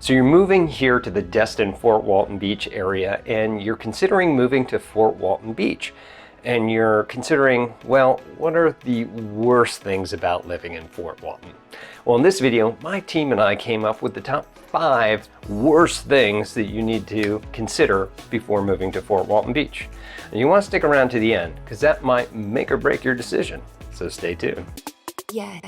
So you're moving here to the Destin-Fort Walton Beach area, and you're considering moving to Fort Walton Beach. And you're considering, well, what are the worst things about living in Fort Walton? Well, in this video, my team and I came up with the top 5 worst things that you need to consider before moving to Fort Walton Beach. And you want to stick around to the end, because that might make or break your decision. So stay tuned. Yeah.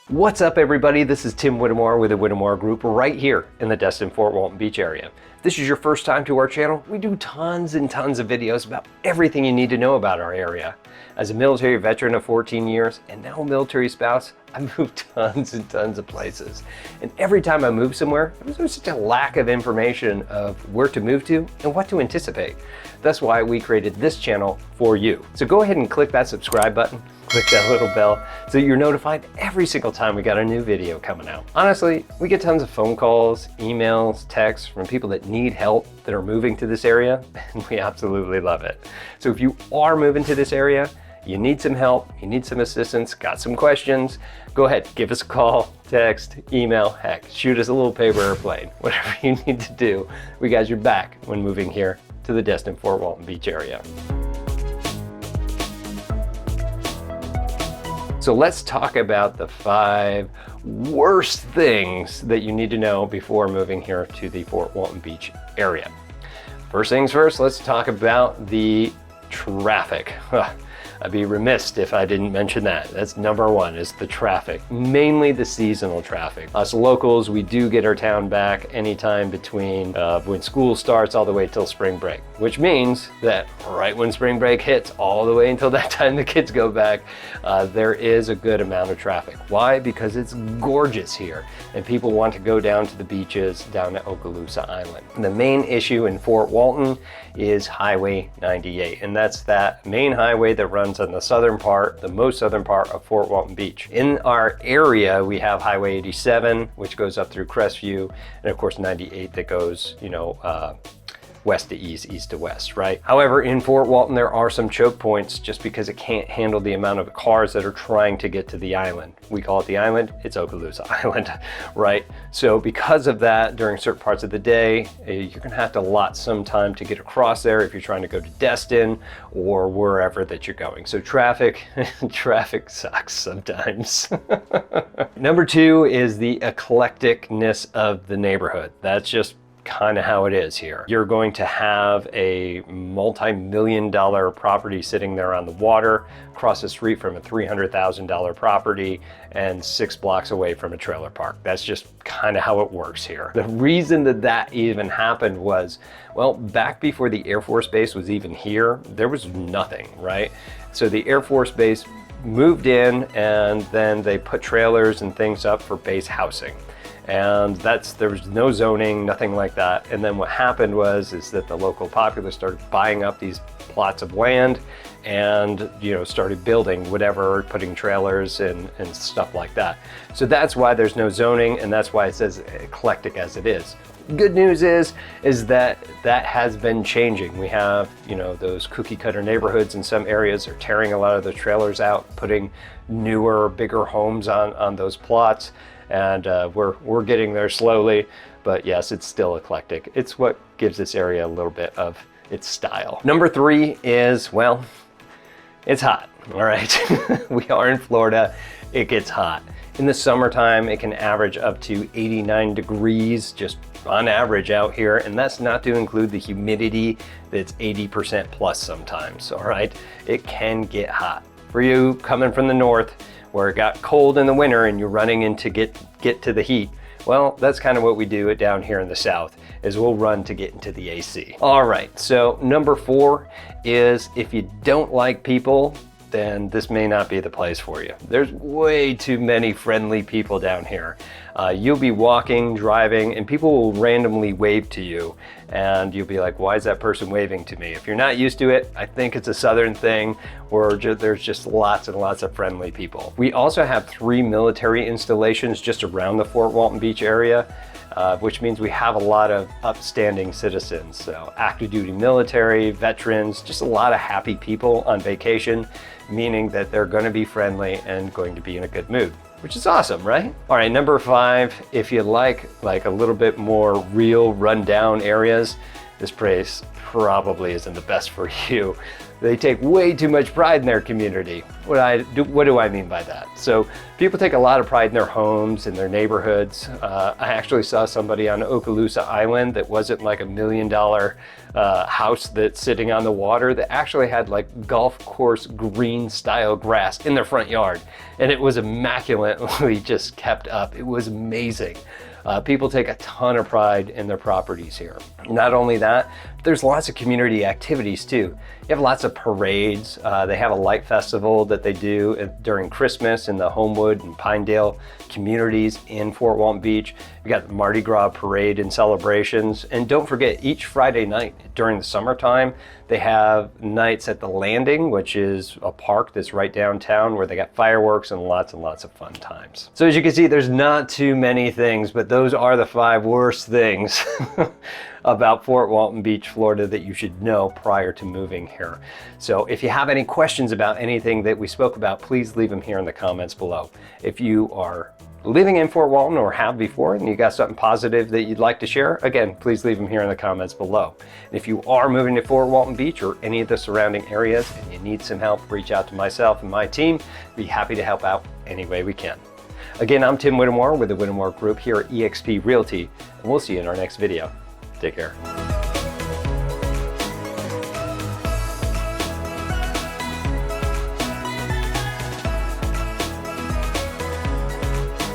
What's up, everybody? This is Tim Whittemore with the Whittemore Group right here in the Destin-Fort Walton Beach area. If this is your first time to our channel, we do tons and tons of videos about everything you need to know about our area. As a military veteran of 14 years and now a military spouse, I've moved tons and tons of places. And every time I move somewhere, there's such a lack of information of where to move to and what to anticipate. That's why we created this channel for you. So go ahead and click that subscribe button, click that little bell so you're notified every single time we got a new video coming out. Honestly, we get tons of phone calls, emails, texts from people that need help that are moving to this area, and we absolutely love it. So if you are moving to this area, you need some help, you need some assistance, got some questions, go ahead, give us a call, text, email, heck, shoot us a little paper airplane, whatever you need to do. We got your back when moving here to the Destin-Fort Walton Beach area. So let's talk about the 5 worst things that you need to know before moving here to the Fort Walton Beach area. First things first, let's talk about the traffic. I'd be remiss if I didn't mention that. That's number 1, is the traffic, mainly the seasonal traffic. Us locals, we do get our town back anytime between when school starts all the way till spring break, which means that right when spring break hits, all the way until that time the kids go back, there is a good amount of traffic. Why? Because it's gorgeous here and people want to go down to the beaches down at Okaloosa Island. The main issue in Fort Walton is Highway 98, and that's that main highway that runs on the southern part, the most southern part of Fort Walton Beach. In our area, we have Highway 87, which goes up through Crestview, and of course 98 that goes, west to east, east to west, right? However, in Fort Walton, there are some choke points just because it can't handle the amount of cars that are trying to get to the island. We call it the island, it's Okaloosa Island, right? So because of that, during certain parts of the day, you're gonna have to allot some time to get across there if you're trying to go to Destin or wherever that you're going. So traffic sucks sometimes. Number 2 is the eclecticness of the neighborhood. That's just kind of how it is here. You're going to have a multi-million-dollar property sitting there on the water, across the street from a $300,000 property, and 6 blocks away from a trailer park. That's just kind of how it works here. The reason that even happened was, well, back before the Air Force Base was even here, there was nothing, right? So the Air Force Base moved in, and then they put trailers and things up for base housing. And there was no zoning, nothing like that. And then what happened is that the local populace started buying up these plots of land and started building whatever, putting trailers and stuff like that. So that's why there's no zoning, and that's why it's as eclectic as it is. Good news is that has been changing. We have, those cookie cutter neighborhoods in some areas are tearing a lot of the trailers out, putting newer, bigger homes on those plots. And we're getting there slowly, but yes, it's still eclectic. It's what gives this area a little bit of its style. Number 3 is, well, it's hot, all right? We are in Florida, it gets hot. In the summertime, it can average up to 89 degrees, just on average out here, and that's not to include the humidity that's 80% plus sometimes, all right? It can get hot. For you coming from the north, where it got cold in the winter and you're running in to get to the heat, well, that's kind of what we do down here in the south, is we'll run to get into the AC. All right, so number 4 is, if you don't like people, then this may not be the place for you. There's way too many friendly people down here. You'll be walking, driving, and people will randomly wave to you, and you'll be like, why is that person waving to me? If you're not used to it, I think it's a southern thing where there's just lots and lots of friendly people. We also have 3 military installations just around the Fort Walton Beach area. which means we have a lot of upstanding citizens. So active duty military, veterans, just a lot of happy people on vacation, meaning that they're going to be friendly and going to be in a good mood, which is awesome, right? All right, number 5, if you like a little bit more real rundown areas, this place probably isn't the best for you. They take way too much pride in their community. What do I mean by that? So people take a lot of pride in their homes and their neighborhoods. I actually saw somebody on Okaloosa Island that wasn't like $1 million house that's sitting on the water, that actually had like golf course green style grass in their front yard. And it was immaculately just kept up. It was amazing. People take a ton of pride in their properties here. Not only that, there's lots of community activities too. You have lots of parades. They have a light festival that they do during Christmas in the Homewood and Pinedale communities in Fort Walton Beach. You got the Mardi Gras parade and celebrations. And don't forget, each Friday night during the summertime, they have nights at the Landing, which is a park that's right downtown where they got fireworks and lots of fun times. So as you can see, there's not too many things, but those are the 5 worst things about Fort Walton Beach, Florida that you should know prior to moving here. So if you have any questions about anything that we spoke about, please leave them here in the comments below. If you are living in Fort Walton or have before and you got something positive that you'd like to share, again, please leave them here in the comments below. And if you are moving to Fort Walton Beach or any of the surrounding areas and you need some help, reach out to myself and my team. Be happy to help out any way we can. Again, I'm Tim Whittemore with the Whittemore Group here at eXp Realty, and we'll see you in our next video. Take care.